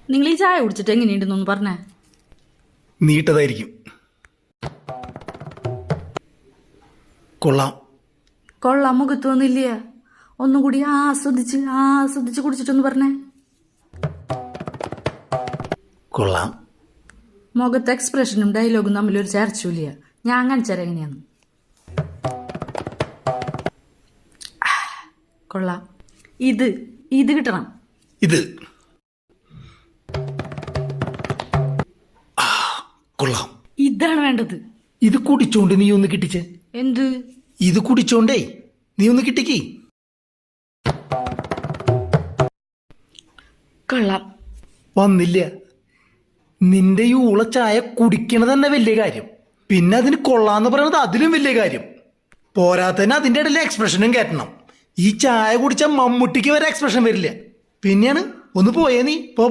നിങ്ങൾ ഈ ചായ കുടിച്ചിട്ട് എങ്ങനെയുണ്ടെന്നൊന്ന് പറഞ്ഞേ. നീട്ടതായിരിക്കും. കൊള്ളാം. കൊള്ളാം മുഖത്ത് വന്നില്ല. ഒന്നും കൂടി ആസ്വദിച്ച് കുടിച്ചിട്ടൊന്ന് പറഞ്ഞേ. കൊള്ളാം. മുഖത്തെ എക്സ്പ്രഷനും ഡയലോഗും തമ്മിലൊരു ചേർച്ചയില്ല. ഞാൻ കാണിച്ചാൽ എങ്ങനെയാന്ന്. കൊള്ളാം. ഇത് കിട്ടണം. ഇത് കൊള്ളാം. ഇതാണ് വേണ്ടത്. ഇത് കുടിച്ചോണ്ട് നീ ഒന്ന് കിട്ടിച്ചേ. എന്ത്? ഇത് കുടിച്ചോണ്ടേ നീ ഒന്ന് കിട്ടിക്ക്. കൊള്ളാം. വന്നില്ല. നിന്റെ ഈ ഊള ചായ കുടിക്കണത് തന്നെ വലിയ കാര്യം, പിന്നെ അതിന് കൊള്ളാന്ന് പറയുന്നത് അതിലും വലിയ കാര്യം. പോരാത്തന്നെ അതിന്റെ ഇടയിൽ എക്സ്പ്രഷനും കേട്ടണം. ഈ ചായ കുടിച്ച മമ്മൂട്ടിക്ക് വരെ എക്സ്പ്രഷൻ വരില്ല. പിന്നെയാണ് ഒന്ന് പോയേ നീ. പോ.